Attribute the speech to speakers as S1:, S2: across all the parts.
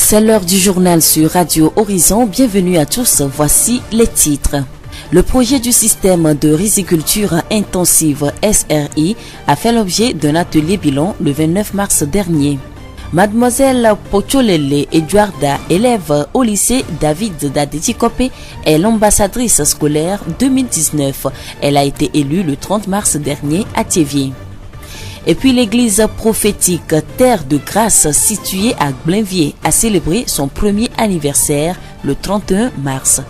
S1: C'est l'heure du journal sur Radio Horizon. Bienvenue à tous. Voici les titres. Le projet du système de riziculture intensive SRI a fait l'objet d'un atelier bilan le 29 mars dernier. Mademoiselle Pocholele Eduarda, élève au lycée David Dadeti-Kopé, est l'ambassadrice scolaire 2019. Elle a été élue le 30 mars dernier à Thiévié. Et puis l'église prophétique Terre de Grâce située à Blainvier a célébré son premier anniversaire le 31 mars.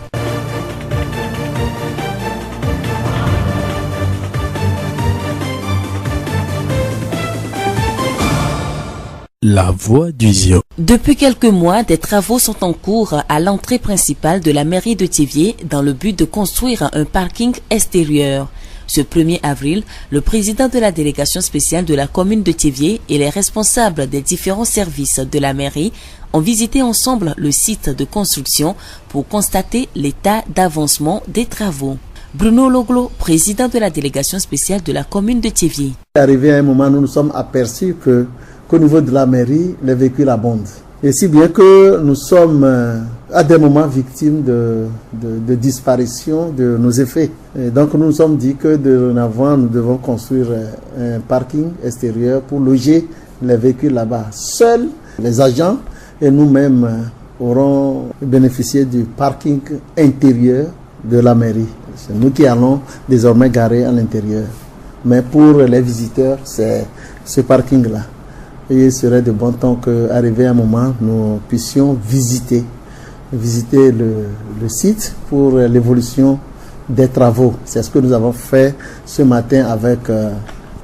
S2: La voix du Zion.
S1: Depuis quelques mois, des travaux sont en cours à l'entrée principale de la mairie de Thiévié dans le but de construire un parking extérieur. Ce 1er avril, le président de la délégation spéciale de la commune de Thiévié et les responsables des différents services de la mairie ont visité ensemble le site de construction pour constater l'état d'avancement des travaux. Bruno Loglo, président de la délégation spéciale de la commune de Thiévié.
S3: Arrivé à un moment, nous nous sommes aperçus qu'au niveau de la mairie, les véhicules abondent. Et si bien que nous sommes à des moments victimes de disparition de nos effets. Et donc nous nous sommes dit que dorénavant, nous devons construire un parking extérieur pour loger les véhicules là-bas. Seuls les agents et nous-mêmes auront bénéficié du parking intérieur de la mairie. C'est nous qui allons désormais garer à l'intérieur. Mais pour les visiteurs, c'est ce parking-là. Et il serait de bon temps qu'arrivé un moment, nous puissions visiter le site pour l'évolution des travaux. C'est ce que nous avons fait ce matin avec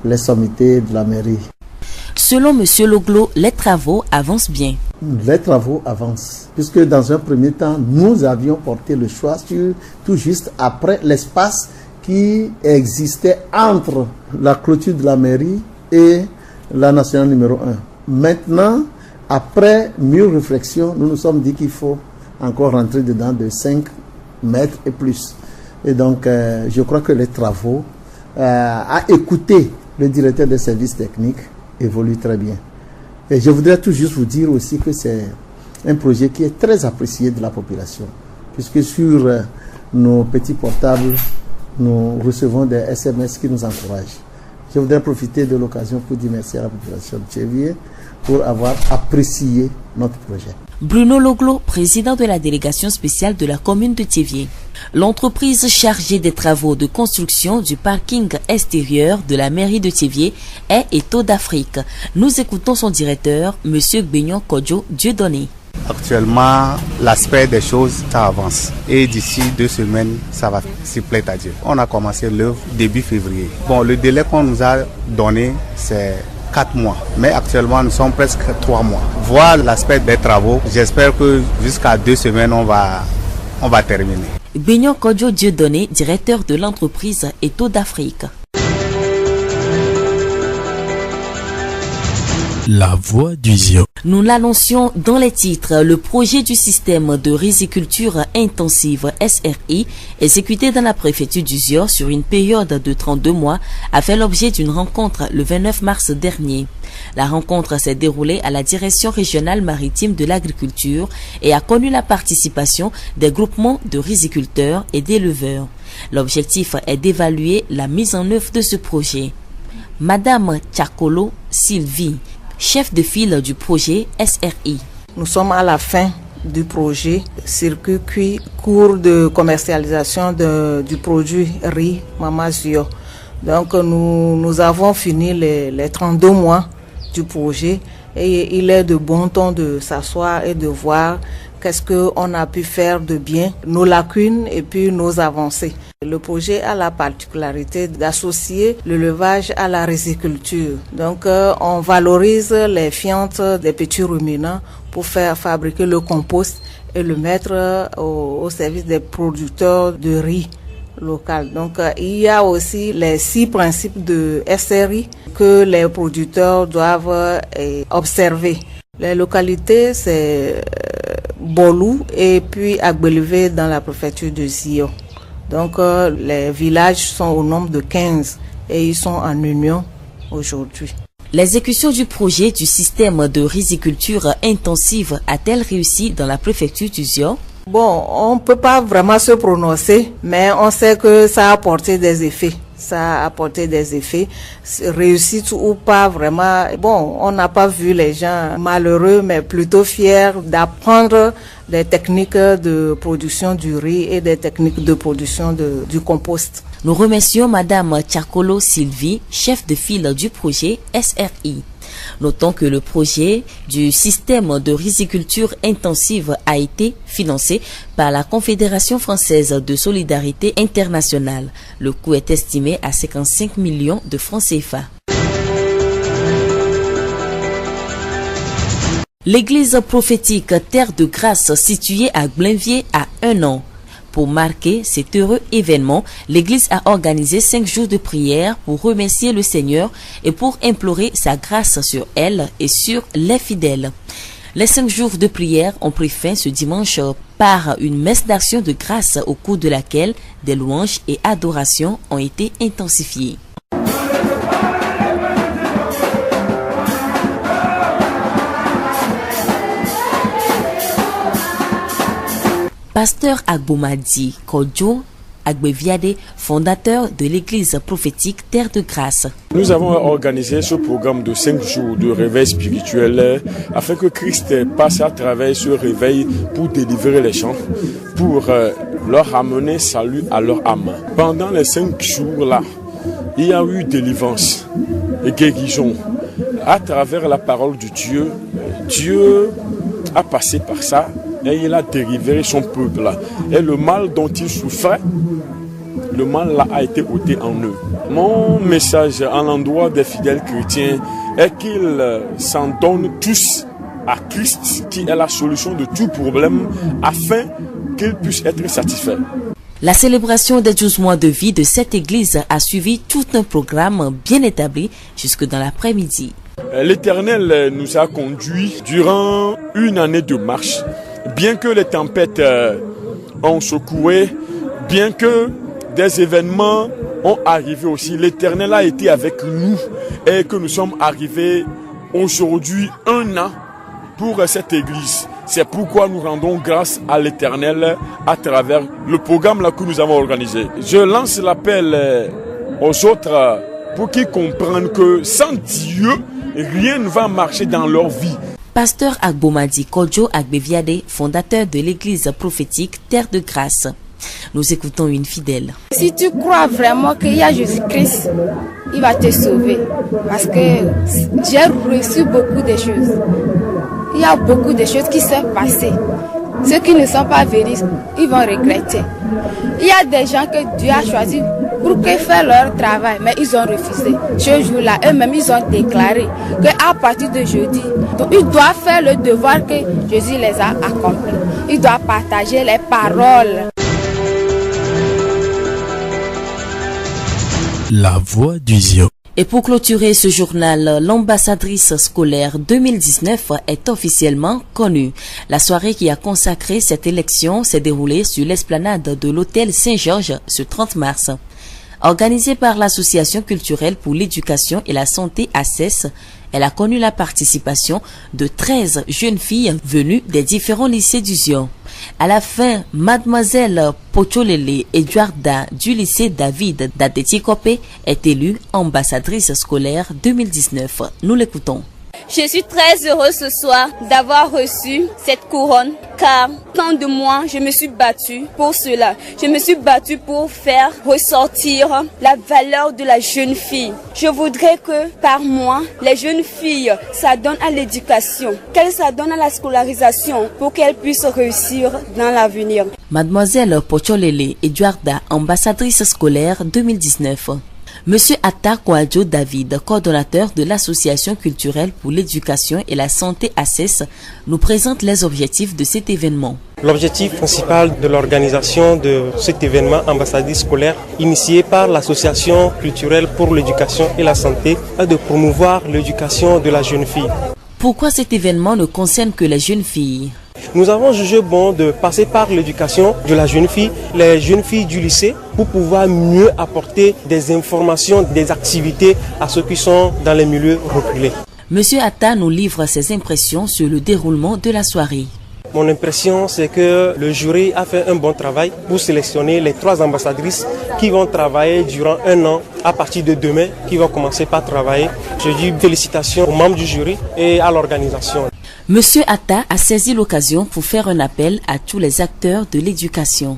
S3: les sommités de la mairie.
S1: Selon M. Loglo, les travaux avancent bien.
S3: Les travaux avancent, puisque dans un premier temps, nous avions porté le choix sur tout juste après l'espace qui existait entre la clôture de la mairie et la nationale numéro 1. Maintenant, après mûre réflexion, nous nous sommes dit qu'il faut encore rentrer dedans de 5 mètres et plus. Et donc, je crois que les travaux, à écouter le directeur des services techniques, évoluent très bien. Et je voudrais tout juste vous dire aussi que c'est un projet qui est très apprécié de la population, puisque sur nos petits portables, nous recevons des SMS qui nous encouragent. Je voudrais profiter de l'occasion pour dire merci à la population de Thiévié pour avoir apprécié notre projet.
S1: Bruno Loglo, président de la délégation spéciale de la commune de Thiévié. L'entreprise chargée des travaux de construction du parking extérieur de la mairie de Thiévié est Eto d'Afrique. Nous écoutons son directeur, M. Benyon Kodjo Dieudonné.
S4: Actuellement, l'aspect des choses, ça avance. Et d'ici 2 semaines, ça va, s'il plaît à Dieu. On a commencé l'œuvre début février. Bon, le délai qu'on nous a donné, c'est 4 mois. Mais actuellement, nous sommes presque 3 mois. Voir l'aspect des travaux, j'espère que jusqu'à 2 semaines, on va terminer.
S1: Benyon Kodjo Dieudonné, directeur de l'entreprise Eto d'Afrique.
S2: La voix du Zion.
S1: Nous l'annoncions dans les titres. Le projet du système de riziculture intensive SRI, exécuté dans la préfecture du Zion sur une période de 32 mois, a fait l'objet d'une rencontre le 29 mars dernier. La rencontre s'est déroulée à la direction régionale maritime de l'agriculture et a connu la participation des groupements de riziculteurs et d'éleveurs. L'objectif est d'évaluer la mise en œuvre de ce projet. Madame Tchakolo Sylvie, chef de file du projet SRI.
S5: Nous sommes à la fin du projet circuit cours de commercialisation du produit riz Mama Zio. Donc nous avons fini les 32 mois du projet et il est de bon ton de s'asseoir et de voir qu'est-ce qu'on a pu faire de bien, nos lacunes et puis nos avancées. Le projet a la particularité d'associer l'élevage à la riziculture. Donc on valorise les fientes des petits ruminants pour faire fabriquer le compost et le mettre au service des producteurs de riz local. Donc il y a aussi les 6 principes de SRI que les producteurs doivent observer. Les localités, c'est Bolou et puis Agbelevé dans la préfecture de Zio. Donc les villages sont au nombre de 15 et ils sont en union aujourd'hui.
S1: L'exécution du projet du système de riziculture intensive a-t-elle réussi dans la préfecture du Zion?
S5: Bon, on ne peut pas vraiment se prononcer, mais on sait que ça a apporté des effets. Ça a apporté des effets, réussite ou pas vraiment. Bon, on n'a pas vu les gens malheureux, mais plutôt fiers d'apprendre des techniques de production du riz et des techniques de production du compost.
S1: Nous remercions Madame Tchakolo Sylvie, chef de file du projet SRI. Notons que le projet du système de riziculture intensive a été financé par la Confédération française de solidarité internationale. Le coût est estimé à 55 millions de francs CFA. L'église prophétique Terre de Grâce située à Blainviers a 1 an. Pour marquer cet heureux événement, l'Église a organisé 5 jours de prière pour remercier le Seigneur et pour implorer sa grâce sur elle et sur les fidèles. Les 5 jours de prière ont pris fin ce dimanche par une messe d'action de grâce au cours de laquelle des louanges et adorations ont été intensifiées. Pasteur Agboumadi Kodjo Agbeviade, fondateur de l'église prophétique Terre de Grâce.
S6: Nous avons organisé ce programme de 5 jours de réveil spirituel afin que Christ passe à travers ce réveil pour délivrer les gens, pour leur amener salut à leur âme. Pendant les 5 jours-là, il y a eu délivrance et guérison. À travers la parole de Dieu, Dieu a passé par ça. Et il a délivré son peuple. Et le mal dont ils souffraient, le mal là a été ôté en eux. Mon message à l'endroit des fidèles chrétiens est qu'ils s'en donnent tous à Christ, qui est la solution de tout problème, afin qu'ils puissent être satisfaits.
S1: La célébration des 12 mois de vie de cette église a suivi tout un programme bien établi jusque dans l'après-midi.
S6: L'Éternel nous a conduits durant une année de marche. Bien que les tempêtes ont secoué, bien que des événements ont arrivé aussi, l'Éternel a été avec nous et que nous sommes arrivés aujourd'hui 1 an pour cette église. C'est pourquoi nous rendons grâce à l'Éternel à travers le programme là que nous avons organisé. Je lance l'appel aux autres pour qu'ils comprennent que sans Dieu, rien ne va marcher dans leur vie.
S1: Pasteur Agboumadi Kodjo Agbeviade, fondateur de l'église prophétique Terre de Grâce. Nous écoutons une fidèle.
S7: Si tu crois vraiment qu'il y a Jésus-Christ, il va te sauver. Parce que j'ai reçu beaucoup de choses. Il y a beaucoup de choses qui sont passées. Ceux qui ne sont pas venus, ils vont regretter. Il y a des gens que Dieu a choisis pour faire leur travail, mais ils ont refusé. Ce jour-là, eux-mêmes, ils ont déclaré qu'à partir de jeudi, ils doivent faire le devoir que Jésus les a accomplis. Ils doivent partager les paroles.
S2: La voix du Zion.
S1: Et pour clôturer ce journal, l'ambassadrice scolaire 2019 est officiellement connue. La soirée qui a consacré cette élection s'est déroulée sur l'esplanade de l'hôtel Saint-Georges ce 30 mars. Organisée par l'Association culturelle pour l'éducation et la santé ACES, elle a connu la participation de 13 jeunes filles venues des différents lycées du Zion. À la fin, mademoiselle Pocholele Eduarda du lycée David d'Adetikope est élue ambassadrice scolaire 2019. Nous l'écoutons.
S8: Je suis très heureuse ce soir d'avoir reçu cette couronne car tant de mois je me suis battue pour cela. Je me suis battue pour faire ressortir la valeur de la jeune fille. Je voudrais que par moi, les jeunes filles s'adonnent à l'éducation, qu'elles s'adonnent à la scolarisation pour qu'elles puissent réussir dans l'avenir.
S1: Mademoiselle Pocholele Eduarda, ambassadrice scolaire 2019. Monsieur Atta Kouadjo David, coordonnateur de l'Association culturelle pour l'éducation et la santé ACES, nous présente les objectifs de cet événement.
S9: L'objectif principal de l'organisation de cet événement ambassadrice scolaire, initié par l'Association culturelle pour l'éducation et la santé, est de promouvoir l'éducation de la jeune fille.
S1: Pourquoi cet événement ne concerne que les jeunes filles ?
S9: Nous avons jugé bon de passer par l'éducation de la jeune fille, les jeunes filles du lycée, pour pouvoir mieux apporter des informations, des activités à ceux qui sont dans les milieux reculés.
S1: Monsieur Atta nous livre ses impressions sur le déroulement de la soirée.
S9: Mon impression, c'est que le jury a fait un bon travail pour sélectionner les 3 ambassadrices qui vont travailler durant 1 an à partir de demain, qui vont commencer par travailler. Je dis félicitations aux membres du jury et à l'organisation.
S1: Monsieur Atta a saisi l'occasion pour faire un appel à tous les acteurs de l'éducation.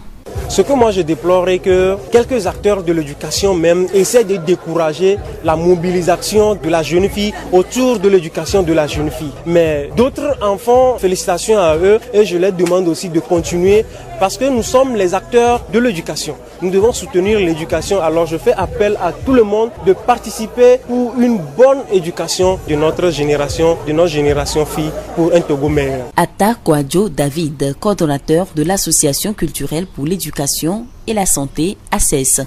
S9: Ce que moi je déplore est que quelques acteurs de l'éducation même essaient de décourager la mobilisation de la jeune fille autour de l'éducation de la jeune fille. Mais d'autres enfants, félicitations à eux et je leur demande aussi de continuer parce que nous sommes les acteurs de l'éducation. Nous devons soutenir l'éducation. Alors je fais appel à tout le monde de participer pour une bonne éducation de notre génération filles pour un Togo meilleur.
S1: Atta Kouadjo David, coordonnateur de l'Association culturelle pour l'éducation et la santé, ACES.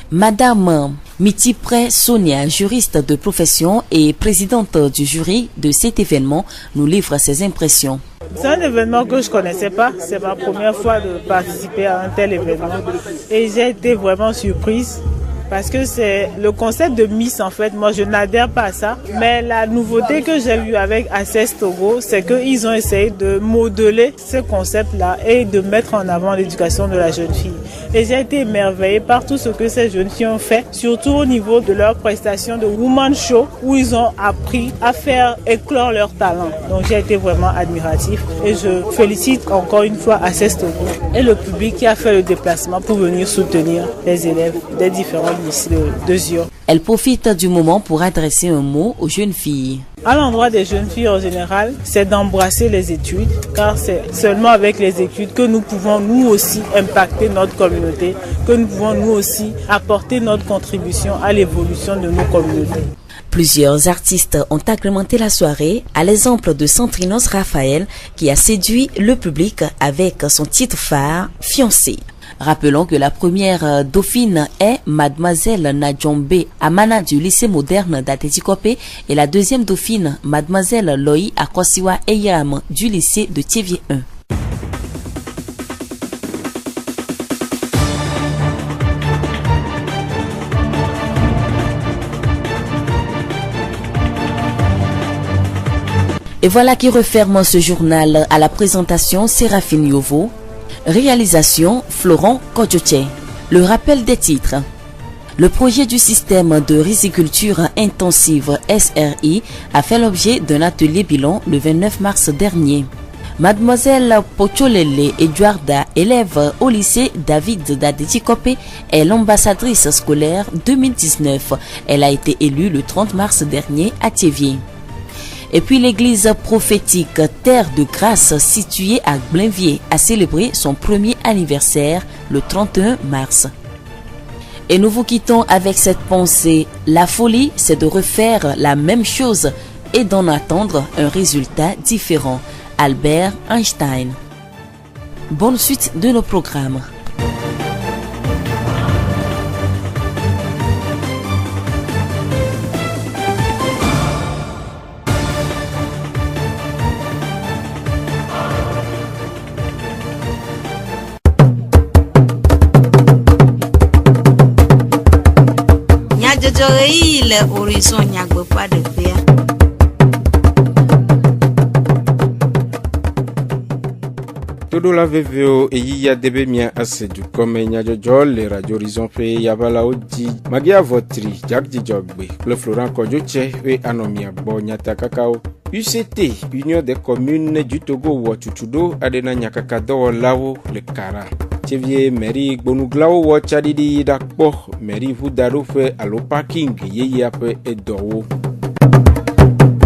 S1: Madame Mitipre Sonia, juriste de profession et présidente du jury de cet événement, nous livre ses impressions.
S10: C'est un événement que je ne connaissais pas. C'est ma première fois de participer à un tel événement. Et j'ai été vraiment surprise. Parce que c'est le concept de Miss, en fait, moi je n'adhère pas à ça. Mais la nouveauté que j'ai vue avec ACES Togo, c'est qu'ils ont essayé de modeler ce concept-là et de mettre en avant l'éducation de la jeune fille. Et j'ai été émerveillée par tout ce que ces jeunes filles ont fait, surtout au niveau de leur prestation de Woman Show, où ils ont appris à faire éclore leur talent. Donc j'ai été vraiment admiratif et je félicite encore une fois ACES Togo et le public qui a fait le déplacement pour venir soutenir les élèves des différents de Zio.
S1: Elle profite du moment pour adresser un mot aux jeunes filles.
S10: À l'endroit des jeunes filles en général, c'est d'embrasser les études, car c'est seulement avec les études que nous pouvons nous aussi impacter notre communauté, que nous pouvons nous aussi apporter notre contribution à l'évolution de nos communautés.
S1: Plusieurs artistes ont agrémenté la soirée, à l'exemple de Santrinos Raphaël qui a séduit le public avec son titre phare « Fiancé ». Rappelons que la première dauphine est Mademoiselle Nadjombe Amana du lycée moderne d'Atetikope et la deuxième dauphine Mademoiselle Loi Akosiwa Eyam du lycée de Thiévier 1. Et voilà qui referme ce journal. À la présentation, Séraphine Yovo. Réalisation, Florent Kodjoche. Le rappel des titres. Le projet du système de riziculture intensive SRI a fait l'objet d'un atelier bilan le 29 mars dernier. Mademoiselle Pocholele Eduarda, élève au lycée David d'Atetikope, est l'ambassadrice scolaire 2019. Elle a été élue le 30 mars dernier à Thiévier. Et puis l'église prophétique Terre de Grâce située à Blainvier a célébré son premier anniversaire le 31 mars. Et nous vous quittons avec cette pensée. La folie, c'est de refaire la même chose et d'en attendre un résultat différent. Albert Einstein. Bonne suite de nos programmes.
S11: Le horizon nyagbe pas de paix.
S12: Todo la VVO et ya debe mia asedu comme nyajojo le radio horizon pe yabala oji magia votri jakdi jogbe le Florent Kodjoche et anomia bo nyata kakao UCT Union des communes du Togo Wachuchudo adena nyakaka do lawo le kara Thiévier mairie Gbonuglawo wo chadidi dakpo mairie Vudaro fe alo parking yeye ape edowo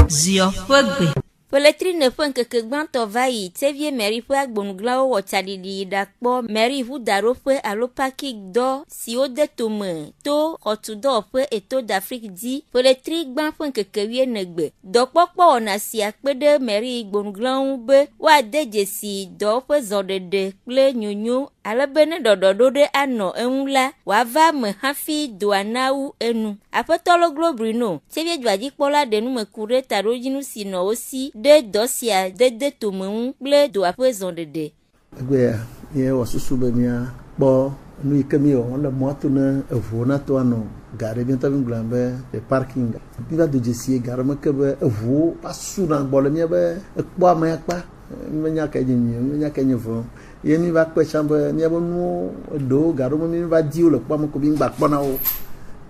S11: Zio fogbe
S13: Poletri ne fun que gbanto vai Thiévier mairie fe Gbonuglawo wo chadidi dakpo mairie Vudaro fe alo parking do si o de tome to hotudo fe eto d'Afrique di Poletri gban fun que wie negbe dokpopo ona si akpede mairie Gbonuglawo be wa deje si do fe zodede ple nyonyo alebene dododo de ano enula wava me hafi doanawu enu apetolo globrino tevie dwaji kpola de nu mekure tarojinu sino osi de dosia de tomeu ble do apezon de
S3: egbe ye wasusu be mia bo nu ikemi o le moto na evu na to ano gare bi ta binglambe de parking bi va do jesie gare me ke be evu pasu na gbole mia be ekpo amapa menya ka nyinyi menya ka nyevo ye mi va pe chambre mia bo nu do gare me mi va diu le po mo ko bi ngba po na o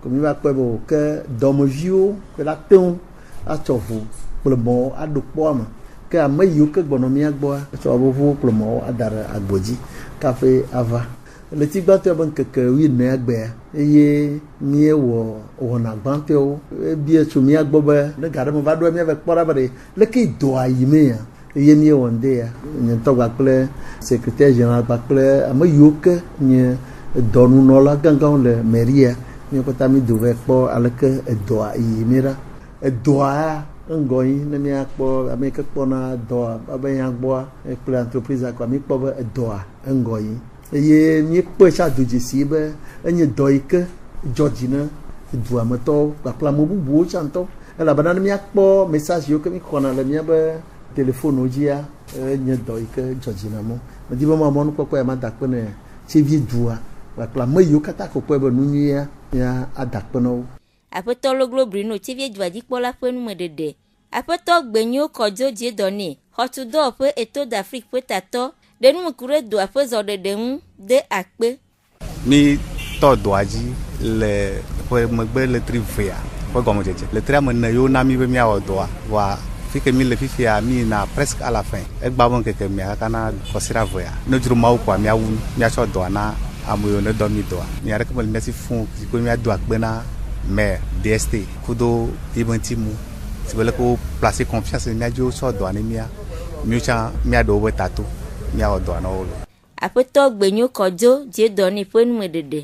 S3: ko mi va pe bo ke domovio pe la ton a tovu pour le bon a do po ma ke amayu ke gbonomia gbo so bo fu pour le mo adara agboji café ava le ti gbato ban keke wi na agbe eye mi wo na gbanto bi etu mi agbo be le gare mo va do mi avec pora bare le ki do ayime ya eye mi wonde ya ni to gba ple secrétaire général gba ple amayu ke ni donu no la gangan le mairie mi ko ta mi do ve po aleke do ayime ra do a ngoi na mi akpo ameke pona do abe yang bo e ple entreprise akwa mi po do a ngoi ye mi pe cha do jesi be enye do ike Georgina do amato akla mo bubu chanto ela banana mi akpo message yo ke mi kona le mi be telephone ojia enye do ike Georgina mo di bo mo no popo e ma dakpe ne che vi dua akla mo yo kata ko pe be nu ya adakpe no
S13: apetolo globrino tivie dwaji kpola fenu medede apeto gbenyo kojo je doni hotudo pe eto d'Afrique pe tato denu mukure do apezo de akpe
S4: mi to doaji le po megbe le trivia po gomo jeje le tra me yo na mi be mi awo doa wa fike mi le fifia mi na presque à la fin e gba bon keke mi aka na kosira voya no juru ma ukwa mi awu mi acho doa na amoyo ne do mi doa mi are ko mi si fun ko mi ado akpe na mais DST kudo ibentimu si vele ko placer confiance mi ajo so do anemia mi cha mi ado we tato mi awo do na olo
S13: apeto gbenyo kojo je doni fenu medede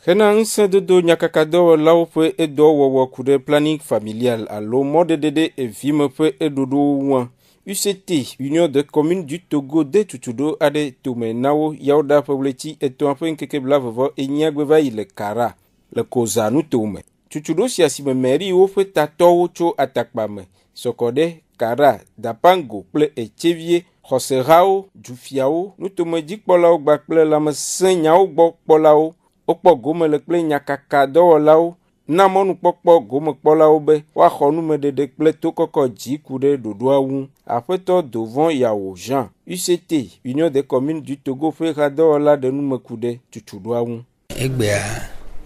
S12: Hena nse dodo nyakakado lao pe edo wowo kude planning familial alo mode dede e vime pe edodo wan UCT, Union des communes du Togo de Tutudo ade Tumenao Yauda Pobleti et Toampen Kekeblavavo et Niagweva le Kara, le Koza nu Tome. Tutudo si asime meri ofe tato cho atakbame. Sokode, Kara, Dapango, Ple et Chevier, Joserao, Jufiao, nu Tome dik polao bakple lame senyao bok polao, okpo gome le ple nyakakado lao, namonu pokpo gome polao be, wa khonu me de ple tokoko jikude dodoawu. Afeto devant Yao Jean, UCT, Union des communes du Togo, fait rador la de nous kude tutudoawu.
S14: Egbea,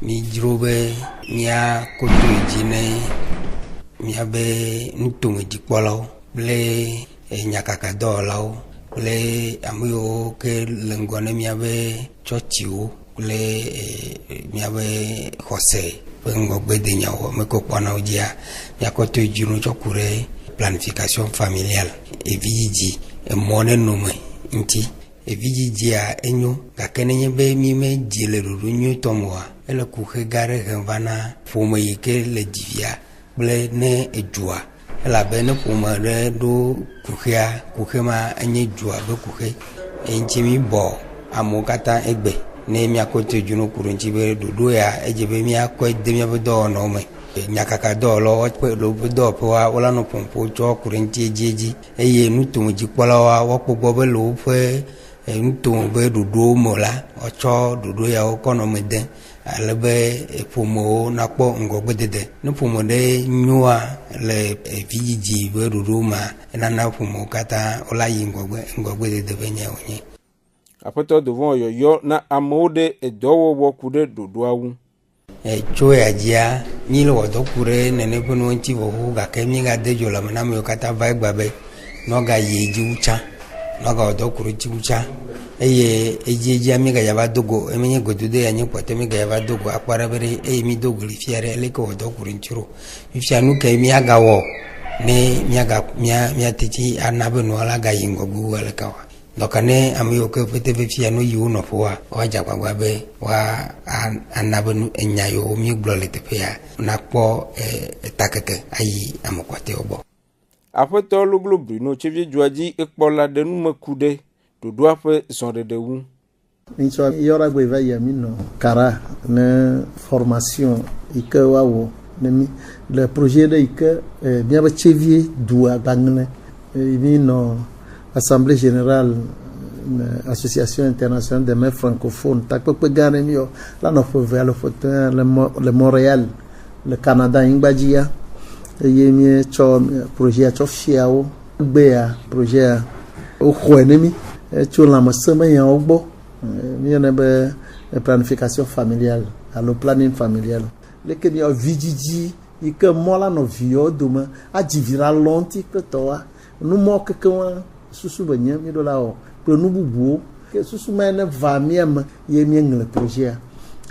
S14: mi drobe, mia koto ejine, mia be nutunge dikwalo, ble nyakakado lao, ble amuyo ke lengwane mia be chochiu, ble mia be Jose, pengo bede nyawo, meko kwana ujia, mia koto ejinu chokure, planification familiale eviji emone nome nti eviji a enyo gakenye be mi me jile rurunyu tomwa ele kuhe gare hevana fuma yike le divia ble ne ejua ela bene fuma re do kuhema enye jua be kuhe enchi mi bo amukata egbe ne mi akote juno kurunchi be do ya ejebe mi akọ de mi be do no me nyakaka do lo pe lo do pe wa wala no pompo cho kurenti jeji eye nutu ji pola wa wopo gobe lo pe nutu be dudu mola ocho dudu ya okono mede alebe pomo na po ngogbe dede no pomo de nyua le viji be dudu ma na pomo kata ola ngogbe dede benya onye
S12: apeto devant yoyo na amode edowo wokude dodoawu
S14: choya jia nyile wodokure nene pono nchi wo ga kemi ga dejo la manamo yokata vai gbabe no ga yeji ucha no ga wodokure chi ucha eye ejeji amiga yaba dogo emenye godude anye pote miga yaba dogo akwara bere mi dogo li fiare leko wodokure nchiro ifyanu ke mi aga wo ne miaga techi anabe no ala ga yingo bu wala kawa dokane amiyo ke pete vefia no yuno poa waja kwa be wa anabenu enyayo mi glole tepea nakpo takeke ayi amokwate obo
S12: Aƒetɔ loglo Bruno Tchevie Djoadji ekpɔla de nume ku ɖe ɖoɖoa ƒe zɔɖeɖe ŋu.
S3: Ŋutsua yɔra gbe va yi mi nɔ kara ne formation yi ke woawɔ ne mi le projet ɖe yi ke míaƒe Tchevie du agbaŋlẽ mi nɔ assemblée générale association internationale des maires francophones takpekpe gã aɖe mi yɔ la nɔ ƒe eve le ƒe le Montréal le Canada nyigba dzi ya eye míetsɔ projet tsɔ fiawo gbea projet woxɔe ne mi tso lãmesẽmenyawo gbɔ míeyɔnɛ be planification familiale alo planning familial leke míawɔ vidzidzi yi ke mɔ la nɔ viwo dome adzi vi la lɔ ŋuti kple tɔwoa numɔ kekewa susu be nye mi ɖo la wɔ kple nu bubuwo ke susu ma ne va mía me ye míeŋlẽ projet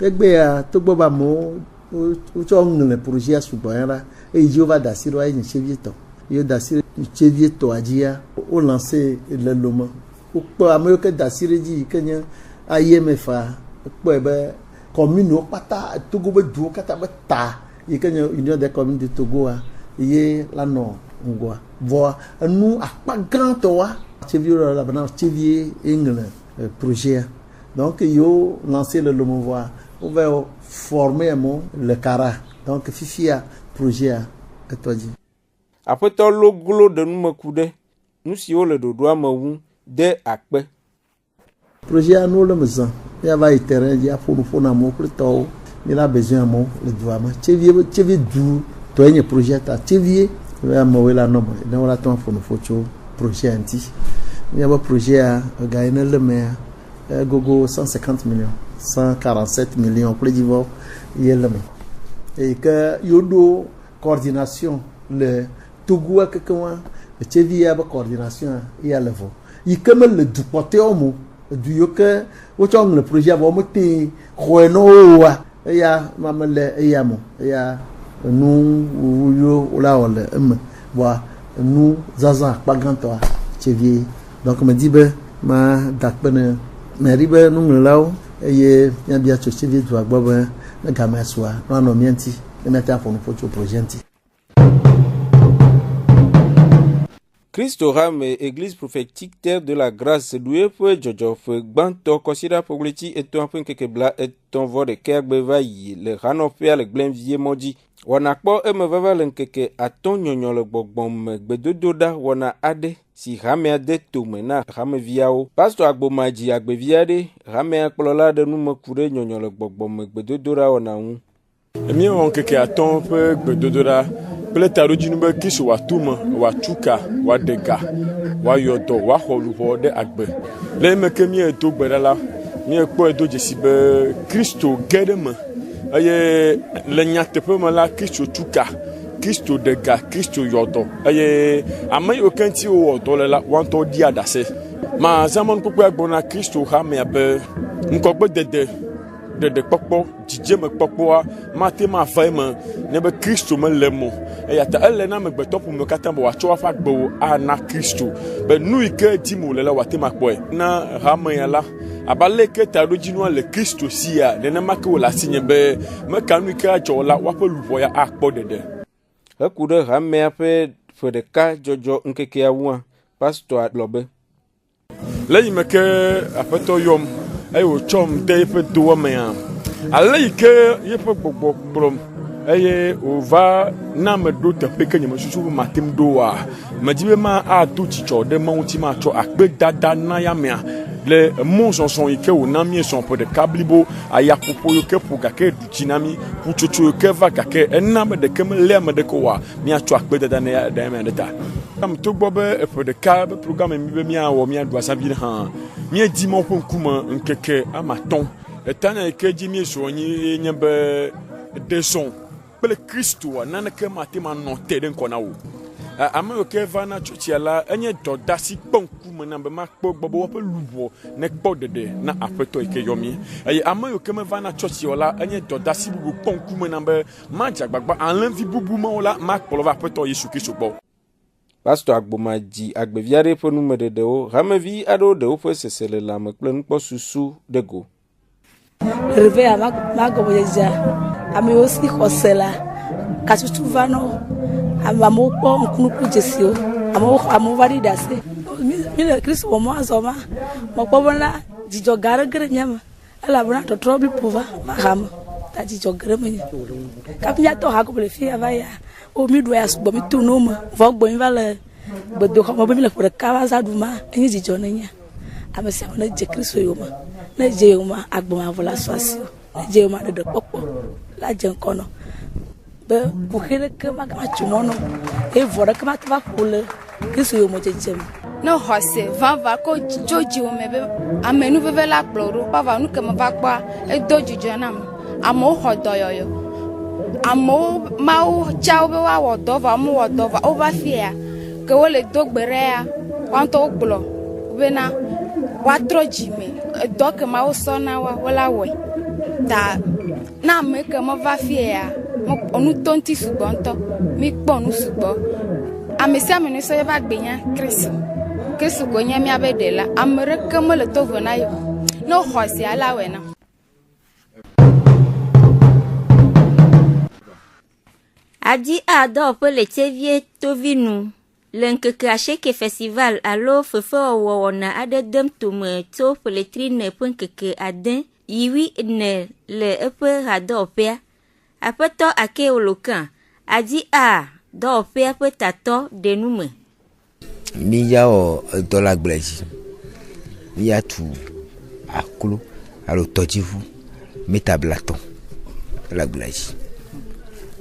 S3: egbea togbɔ be amewo wotsɔ ŋlẽ projet sugbɔ ya la eye dzi wova da asi ɖo ayi nye Tchevietɔ ye da asi Tchevietɔa dzia wo lancé le lome wokpɔ ame yiwo ke da asi ɖe dzi yi ke nye IMF kpɔe be communewo kpata Togo be duwo katã be ta yi ke nye Union des communes du Togoa ye la nɔ ŋgɔa vɔ enu akpa gãtɔa Tchevie la bena Tchevie ŋlẽ projet donc yo lancé le lome voa wova former mo le kara donc fifia projet etɔ dzi.
S12: Aƒetɔ loglo de nume ku ɖe nu siwo le ɖoɖoa me wu de akpe.
S3: Projet nous le maison ya va yi terrain dzi aƒo nu ƒo na amewo kple tɔwo mi la besoin amewo le dua me Tchevie du tɔe nye projet ta Tchevie amewoe la nɔ me ne wo la tɔ aƒo nu ƒo tso projet ŋuti míaƒe projet ga yi ne le mea gogo 150 millions 147 millions kple dzivɔ ye le me eyi ke yoɖo coordination le Togoa kekewa Tchevie ya be coordination ya le vɔ yi ke me le du kpɔtɔewo mo du yiwo ke wotsɔ ŋlẽ projet vɔ womete xɔe na woa eya mame le eya me eya nu yiwo la wɔ le eme voa nu zazã akpa gãtɔa Tchevie donc me di be ma da kpe ne mairie be nuŋlẽlawo eye míabia tso Tchevie dua gbɔ be ne gamea sua no anɔ mía ŋuti ne míate aƒo nu ƒo tso projet ŋuti.
S12: Kristo Rame Église prophétique Terre de la Grâce doué ƒe dzɔdzɔƒe gbãtɔ kɔsiɖa ƒe ɣleti etɔ̃ ƒe ŋkeke bla etɔ̃ vɔ ɖeka gbe va yi le hanɔƒea le Gblẽvie mɔdzi. Wɔna kpɔ eme vava le ŋkeke atɔ̃ nyɔnyɔ le gbɔgbɔm me gbedodoɖa wɔna aɖe si hamea de tome na hameviawo. Pastor Agbomadzi agbevi aɖe hamea kplɔla ɖe nume ku ɖe nyɔnyɔ le gbɔgbɔm me gbedodoɖa wɔna ŋu.
S6: Míewɔ ŋkeke atɔ̃ ƒe gbedodoɖa kple taɖodzinu be Kristo wòatu me, wòatu ka, wòaɖe ga, wòayɔ dɔ, wòaxɔ luʋɔ ɖe agbe. Le eme ke míedo gbe ɖa la, míekpɔe do dzesi be Kristo ge ɖe me eye le nyateƒe me la Kristo tu ka, Kristo ɖe ga, Kristo yɔ dɔ eye ame yiwo ke ŋuti wowɔ dɔ le la woaŋutɔ ɖi aɖase. Ma zãmɔnukpɔkpɔe gbɔna Kristo hamea be ŋkɔgbedede ɖeɖekpɔkpɔ dzidzemekpɔkpɔa mate ma va eme ne be Kristo mele mo eya ta ele na amegbetɔƒome katã be wòatsɔ aƒe agbewo ana Kristo be nu yi ke dim wòle la wòate ma kpɔe na hamea la abe ale ke taɖodzinua le Kristo sia nenema ke wòle asi nye be meka nu yi ke adzɔ la woaƒe luʋɔ ya akpɔ ɖeɖe.
S12: Heku ɖe hamea ƒe ƒe ɖeka dzɔdzɔ ŋkekea ŋua pastor gblɔ be
S6: le yi me ke aƒetɔ yɔm eye wòtsɔm de eƒe dowɔmea ale yi ke yeƒe gbɔgbɔ kplɔm eye wòva na me ɖo teƒe ke nye mesusu be mate ɖoa medi be ma ado dzidzɔ ɖe Mawu ŋuti matsɔ akpedada na ya mea le mɔzɔzɔ yi ke wòna míezɔ ƒe ɖeka blibo ayaƒoƒo yi ke ƒo gake ɖu dzi na mí ƒutsotso yi ke va gake ena me ɖeke melé ame ɖeke oa míatsɔ akpedada na ya ɖe ta. Togbɔ be eƒe ɖeka be programme mi be míawɔ míaɖu asavi ɖe hã míedi Mawu ƒe ŋkume ŋkeke amatɔ̃ etanya yi ke dzi míezɔ nyi nye be dezɔ̃ kple Kristoa naneke mate manɔ te ɖe ŋkɔ na wo. Ame yiwo ke va na tsɔtsia la enye dɔdasi kpɔ ŋkume na be makpɔ gbɔ be woƒe luʋɔ ne kpɔ ɖeɖe na aƒetɔ yi ke yɔ mí eye ame yiwo ke meva na tsɔtsia la enye dɔdasi bubu kpɔ ŋkume na be madze agbagba alẽvi bubu mawo la makplɔ va aƒetɔ Yesu Kristo gbɔ.
S12: Pastor Agbomadzi agbevi aɖe ƒe numeɖeɖewo hamevi aɖewo ɖe woƒe sese le lãme kple nukpɔsusu ɖe go.
S15: Revea magɔmedzedzea ame yiwo si xɔse la katutu va nɔ amewo kpɔ ŋkunuku dzesiwo amo vari dase mi le Christ wo mo azoma mo pobona jijo gara gara nyama ala bona to trouble pouva mahama ta jijo gara me kapnya to ha ko le fi avaya o mi do ya subo mi tunu mo vo gbo mi vale bodo ko mo bi le ko ka wa za duma enyi jijo nanya amese na je Christ yo ma na je yo ma agbo ma vola swasio na je yo ma de popo la je nkono be ku hele ke ma ka chumono e vora ka ma ta pole Christ yo mo je
S7: no hose va ko joji o mebe amenu veve la ploro pa va nu ke ma va pa e doji jonam amo hodoyoyo amo mau chao be wa wodova mo wodova over fear ke wole dogbere ya wanto oglo bena watroji me do ke ma so na wa wala we ta na me ke ma va fear mo onu tonti sugbonto mi ponu sugbo amesi amenu so ye ba gbenya Kristo gonya mi abedela Amerika mo le to vona yo no hosi ala wena
S13: Adi ado pe le tevie tovinu lenkeke asheke festival alo fefe wona ade dem tome to peletrine penkeke aden yiwi ne le epe ado pea apeto ake olokan adi a do pea pe tato denume
S16: mi ya o dola gblezi mi ya tu akulu alo tojivu metablaton la gblezi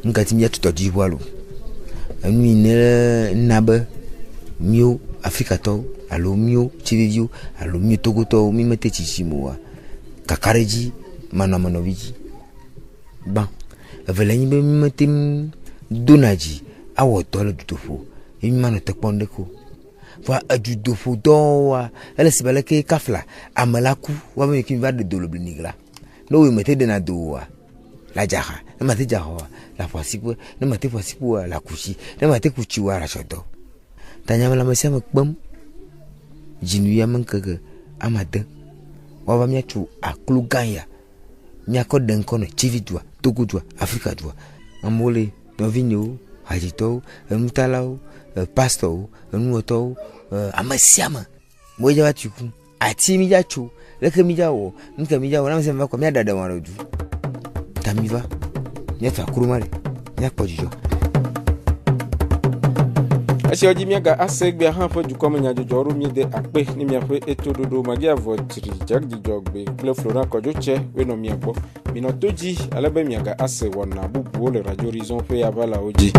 S16: ngati mi ya tu tojivu alo mi ne nabe mio afrika to alo mio chivivio alo mio togo to mi mete chishimoa kakareji manoviji ban veleni be mi mete donaji awo dola dutofo mi mano tekponde ko va du dofo doa elle se bala ke kafla amalaku wa me ki va de dolo blinigla no we mete de na doa la jaha na mate jaha la fasipo na mate fasipo la kushi na mate kuchi wa rashodo tanya la masia makbam jinu ya mankaga amade wa ba miatu aklu ganya nyako den kono chividwa togudwa afrika dwa amole dovinyo hajito mtalao pastor nuoto amasiama moja watu ati mijachu leke mijawo nke mijawo na msema kwa mia dada warodu tamiva nyafa kurumale nyakojijo
S12: asi oji miaga asegbe han fo ju komo nyajo joru mi de ape ni mi ape etododo magia votri jagdijogbe Claude Florent Kojoche we no mi agbo mi no toji alebe miaga ase wona bubu le Radio Horizon fe avala oji